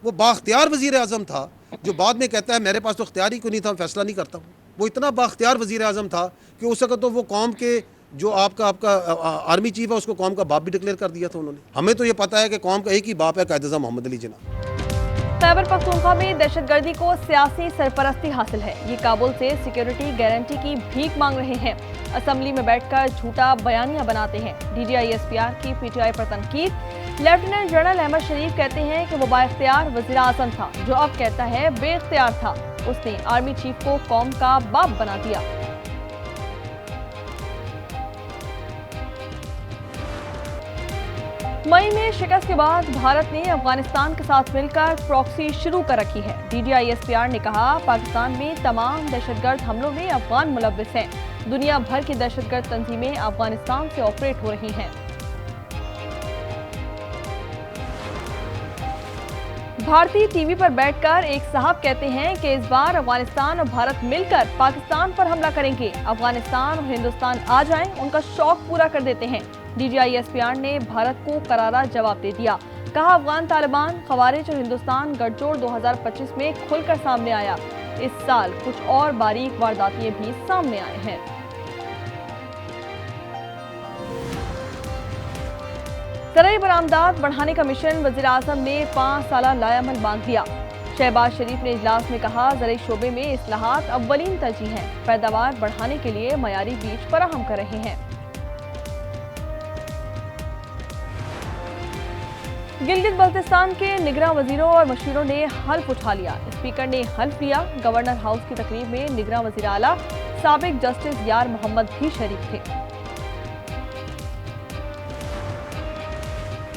वो बाख्तियार वज़ीर आज़म था, जो बाद में कहता है मेरे पास तो इख्तियार ही कोई नहीं था, फैसला नहीं करता हूँ। वो इतना बाख्तियार वज़ीर आज़म था कि उस वक्त तो वो कौम के जो आपका आपका आर्मी चीफ है उसको कौम का बाप भी डिक्लेयर कर दिया था उन्होंने। हमें तो ये पता है कि कौम का एक ही बाप है, कायद-ए-आज़म मोहम्मद अली जिन्ना। खैबर पख्तूनख्वा में दहशतगर्दी को सियासी सरपरस्ती हासिल है। ये काबुल से सिक्योरिटी गारंटी की भीख मांग रहे हैं, असेंबली में बैठकर झूठा बयानियां बनाते हैं। DGI-SPR की PTI पर तनकीद। लेफ्टिनेंट जनरल अहमद शरीफ कहते हैं कि वो बाइख्तियार वज़ीर आज़म था, जो अब कहता है बेइख्तियार था। उसने आर्मी चीफ को कौम का बाप बना दिया। मई में शिकस्त के बाद भारत ने अफगानिस्तान के साथ मिलकर प्रॉक्सी शुरू कर रखी है। DGI-SPR ने कहा, पाकिस्तान में तमाम दहशतगर्द हमलों में अफगान मुलव्विस हैं। दुनिया भर की दहशतगर्द तंजीमें अफगानिस्तान से ऑपरेट हो रही हैं। भारतीय टीवी पर बैठकर एक साहब कहते हैं कि इस बार अफगानिस्तान और भारत मिलकर पाकिस्तान पर हमला करेंगे। अफगानिस्तान और हिंदुस्तान आ जाएं, उनका शौक पूरा कर देते हैं। DGI-SPR ने भारत को करारा जवाब दे दिया। कहा, अफगान तालिबान, खवारिज और हिंदुस्तान गठजोड़ 2025 में खुलकर सामने आया। इस साल कुछ और बारीक वारदातें भी सामने आए हैं। ज़राई बरामदात बढ़ाने का मिशन वज़ीर आज़म ने 5 साला लायामल मांग दिया। शहबाज शरीफ ने इजलास में कहा, ज़राई शोबे में इस्लाहात अव्वलीन तरजीह हैं, पैदावार बढ़ाने के लिए मयारी बीज फराहम कर रहे हैं। गिलगित बल्तिस्तान के निगरां वजीरों और मशीरों ने हल्फ उठा लिया। स्पीकर ने हल्फ लिया। गवर्नर हाउस की तकरीब में निगरां वजीर आला साबिक जस्टिस यार मोहम्मद भी शरीक थे।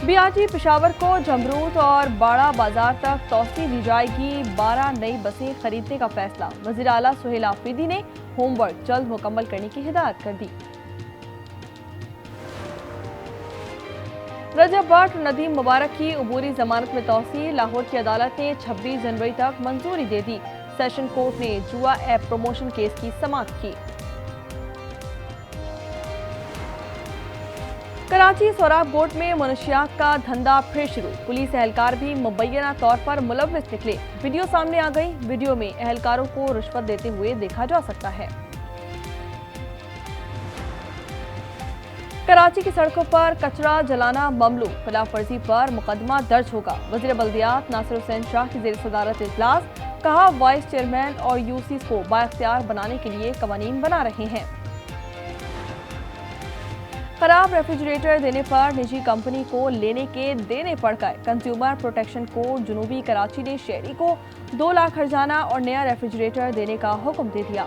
BRT पेशावर को जमरूद और बाड़ा बाजार तक तोसी दी जाएगी। 12 नई बसें खरीदने का फैसला। वजीर आला सुहेल आफरीदी ने होमवर्क जल्द मुकम्मल करने की हिदायत कर दी। रजब भट्ट और नदीम मुबारक की अबूरी जमानत में तौसी। लाहौर की अदालत ने 26 जनवरी तक मंजूरी दे दी। सेशन कोर्ट ने जुआ ऐप प्रमोशन केस की समाअत की। कराची सोराब गोट में मनशियात का धंधा फिर शुरू। पुलिस एहलकार भी मुबैना तौर पर मुलव्विस निकले। वीडियो सामने आ गई। वीडियो में एहलकारों को रिश्वत देते हुए देखा जा सकता है। कराची की सड़कों पर कचरा जलाना ममनू। खिलाफ वर्जी पर मुकदमा दर्ज होगा। वज़ीर बल्दियात नासिर हुसैन शाह की ज़ेर सदारत इजलास। कहा, वाइस चेयरमैन और यूसीज को बाइख्तियार बनाने के लिए कवानीन बना रहे हैं। खराब रेफ्रिजरेटर देने पर निजी कंपनी को लेने के देने पड़ गए। कंज्यूमर प्रोटेक्शन कोर्ट जुनूबी कराची ने शहरी को 2 लाख हर्जाना और नया रेफ्रिजरेटर देने का हुक्म दे दिया।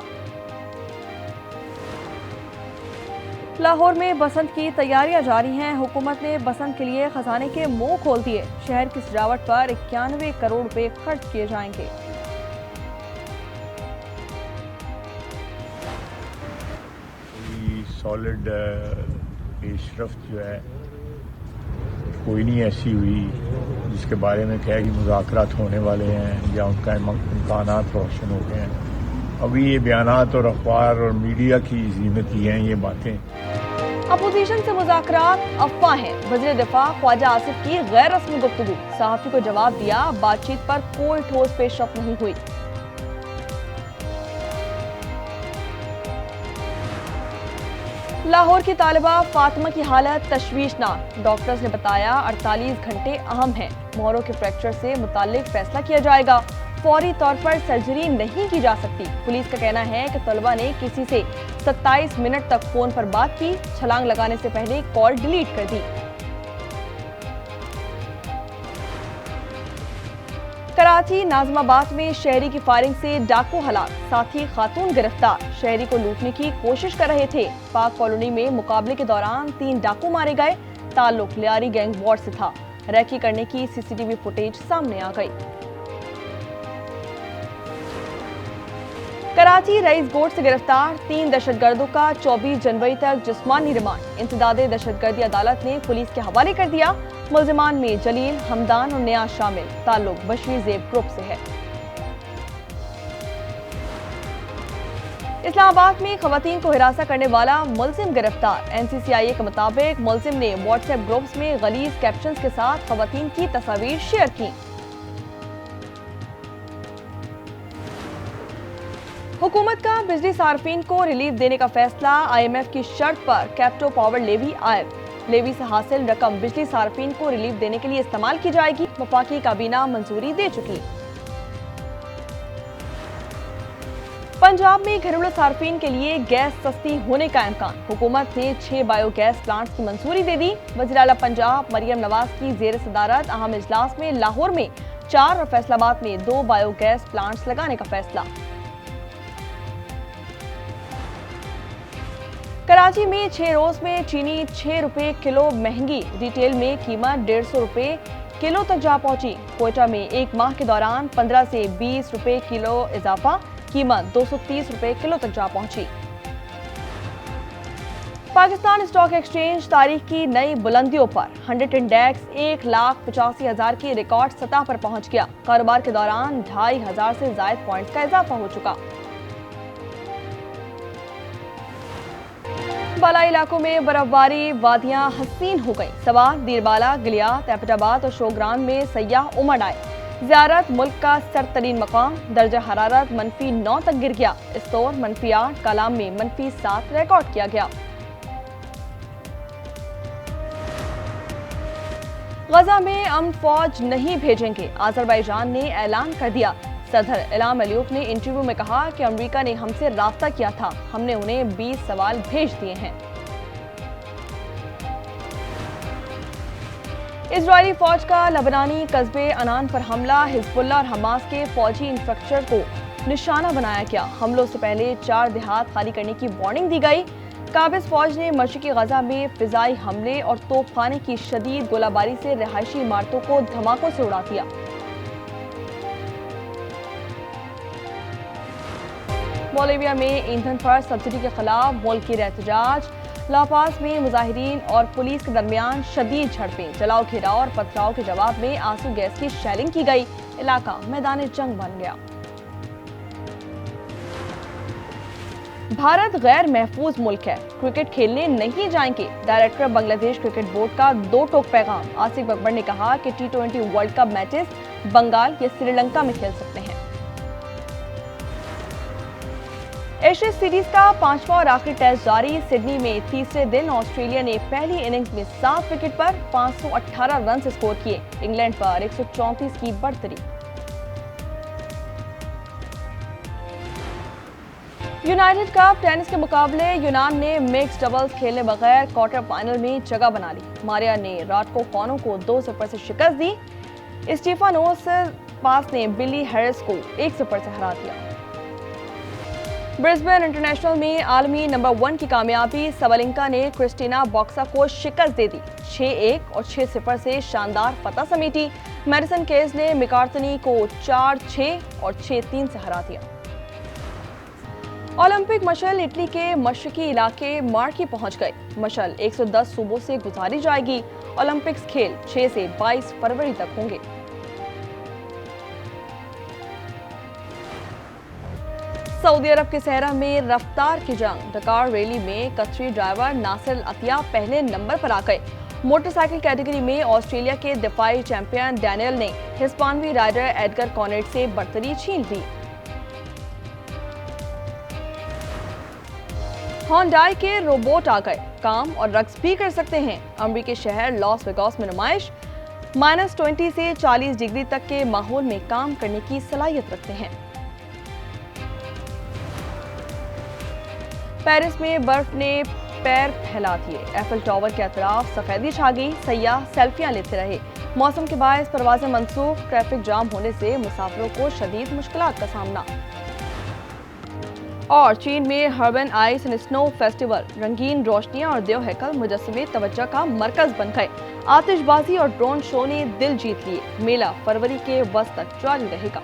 लाहौर में बसंत की तैयारियां जारी हैं। हुकूमत ने बसंत के लिए खजाने के मुंह खोल दिए। शहर की सजावट पर 91 करोड़ रुपए खर्च किए जाएंगे। सॉलिड पेशरफ्त जो है कोई नहीं ऐसी हुई जिसके बारे में कहे कि मुज़ाकरात होने वाले हैं या उनका इम्कानात रोशन हो गए हैं। अभी ये बयानात और अखबार और मीडिया की जीनत ही हैं ये बातें। अपोजिशन से मुज़ाकरात अफवाह हैं। वज़ीर दिफा ख्वाजा आसिफ की गैर रस्मी गुफ्तगू। सहाफ़ी को जवाब दिया, बातचीत पर कोई ठोस पेशरफ्त नहीं हुई। लाहौर की तालिबा फातिमा की हालत तशवीशनाक। डॉक्टर्स ने बताया 48 घंटे अहम हैं। मोहरों के फ्रैक्चर से मुताल्लिक फैसला किया जाएगा। फौरी तौर पर सर्जरी नहीं की जा सकती। पुलिस का कहना है कि तलबा ने किसी से 27 मिनट तक फोन पर बात की। छलांग लगाने से पहले कॉल डिलीट कर दी। कराची नाजमाबाद में शहरी की फायरिंग से डाकू हलाक, साथी खातून गिरफ्तार। शहरी को लूटने की कोशिश कर रहे थे। पाक कॉलोनी में मुकाबले के दौरान 3 डाकू मारे गए। ताल्लुक लियारी गैंग वॉर से था। रैकी करने की CCTV फुटेज सामने आ गई। कराची रईस गोट से गिरफ्तार 3 दहशतगर्दों का 24 जनवरी तक जिस्मानी रिमांड। इंसदादे दहशतगर्दी अदालत ने पुलिस के हवाले कर दिया। मुल्जिमान में जलील, हमदान और नियाज शामिल। ताल्लुक बशीर जेब ग्रुप से है। इस्लामाबाद में खवातीन को हिरासा करने वाला मुल्जिम गिरफ्तार। NCCIA के मुताबिक मुल्जिम ने व्हाट्सएप ग्रुप्स में गलीज कैप्शंस के साथ खवातीन की तस्वीर शेयर की। हुकूमत का बिजली सार्फिन को रिलीफ देने का फैसला, IMF की शर्त पर कैप्टो पावर लेवी आयब। लेवी से हासिल रकम बिजली सार्फिन को रिलीफ देने के लिए इस्तेमाल की जाएगी। वफाकी काबीना मंजूरी दे चुकी। पंजाब में घरेलू सार्फिन के लिए गैस सस्ती होने का इम्कान, हुकूमत ने 6 बायोगैस प्लांट्स की मंजूरी दे दी। वज़ीर आला पंजाब मरियम नवाज की जेर सदारत अहम इजलास में लाहौर में 4 और फैसलाबाद में 2 बायोगैस प्लांट्स लगाने का फैसला। कराची में 6 रोज में चीनी 6 रुपए किलो महंगी, रिटेल में कीमत 150 रुपए किलो तक जा पहुंची। कोयटा में एक माह के दौरान 15 से 20 रुपए किलो इजाफा, कीमत 230 रुपए किलो तक जा पहुंची। पाकिस्तान स्टॉक एक्सचेंज तारीख की नई बुलंदियों पर, 100 इंडेक्स 1,85,000 की रिकॉर्ड सतह पर पहुंच गया। कारोबार के दौरान 2,500 से ज्यादा पॉइंट्स का इजाफा हो चुका। बालाई इलाकों में बर्फबारी, वादियां हसीन हो गई। सवार, दीरबाला, गिलियात, एबटाबाद और शोग्रान में सयाह उमड़ आए। ज़ियारत मुल्क का सरतरीन मकाम, दर्जा हरारत -9 तक गिर गया। इस्तोर -8, कालाम में -7 रिकॉर्ड किया गया। गजा में अमन फौज नहीं भेजेंगे, अजरबैजान ने ऐलान कर दिया। सदर इल्हाम अलीयव ने इंटरव्यू में कहा कि अमेरिका ने हमसे राब्ता किया था, हमने उन्हें 20 सवाल भेज दिए हैं। इजरायली फौज का लबनानी कस्बे अनान पर हमला, हिजबुल्लाह और हमास के फौजी इंफ्रास्ट्रक्चर को निशाना बनाया गया। हमलों से पहले 4 देहात खाली करने की वार्निंग दी गई। काबिज फौज ने मशरिकी गजा में फिजाई हमले और तोपखाने की शदीद गोलाबारी से रिहायशी इमारतों को धमाकों से उड़ा दिया। बोलिविया में ईंधन पर सब्सिडी के खिलाफ मुल्क की एहतजाज, लापास में मुजाहिरीन और पुलिस के दरमियान शदीद झड़पें, जलाओ घेराव और पथराव के जवाब में आंसू गैस की शेलिंग की गई। इलाका मैदान जंग बन गया। भारत गैर महफूज मुल्क है, क्रिकेट खेलने नहीं जाएंगे, डायरेक्टर बांग्लादेश क्रिकेट बोर्ड का 2 टोक पैगाम। आसिफ अकबर ने कहा कि T20 world cup matches Bengal या श्रीलंका में खेल सकते हैं। एशेज सीरीज का 5वां और आखिरी टेस्ट जारी, सिडनी में तीसरे दिन ऑस्ट्रेलिया ने पहली इनिंग्स में 7 विकेट पर 518 रन स्कोर किए, इंग्लैंड पर 134 की बढ़तरी। यूनाइटेड कप टेनिस के मुकाबले यूनान ने मिक्स डबल्स खेलने बगैर क्वार्टर फाइनल में जगह बना ली। मारिया ने राडकोफ को 2-0 से शिकस्त दी। स्टीफानोस पास ने बिली हैरिस को 1-0 से हरा दिया। ब्रिस्बेन इंटरनेशनल में आलमी नंबर 1 की कामयाबी, सबलिंका ने क्रिस्टीना बॉक्सा को शिकस्त दे दी। 6-1 और 6-0 से शानदार फतह समेटी। मैडिसन केज ने मिकार्तनी को 4-6 और 6-3 से हरा दिया। ओलंपिक मशल इटली के मशरकी इलाके मार्की पहुंच गए। मशल 110 सूबों से गुजारी जाएगी। ओलंपिक्स खेल 6 से 22 फरवरी तक होंगे। सऊदी अरब के सहरा में रफ्तार की जंग, डकार रैली में कतरी ड्राइवर नासिर अतिया पहले नंबर पर आ गए। मोटरसाइकिल कैटेगरी में ऑस्ट्रेलिया के दिफाई चैंपियन डैनियल ने हिस्पानवी राइडर एडगर कॉनेट से बढ़तरी छीन ली। होंडाई के रोबोट आ गए, काम और रक्स भी कर सकते हैं। अमेरिकी शहर लॉस वेगास में नुमाइश, -20 से 40 डिग्री तक के माहौल में काम करने की सलाहियत रखते हैं। पेरिस में बर्फ ने पैर फैला दिए, एफिल टावर के अतराफ सफेदी छा गई, सयाह सेल्फियां लेते रहे। मौसम के बायस परवाजें मनसूख, ट्रैफिक जाम होने से मुसाफिरों को शदीद मुश्किलात का सामना। और चीन में हर्बन आइस एंड स्नो फेस्टिवल, रंगीन रोशनियां और देव हैकल मुजस्समे तवज्जो का मरकज बन गए। आतिशबाजी और ड्रोन शो ने दिल जीत लिए। मेला फरवरी के वस्त तक जारी रहेगा।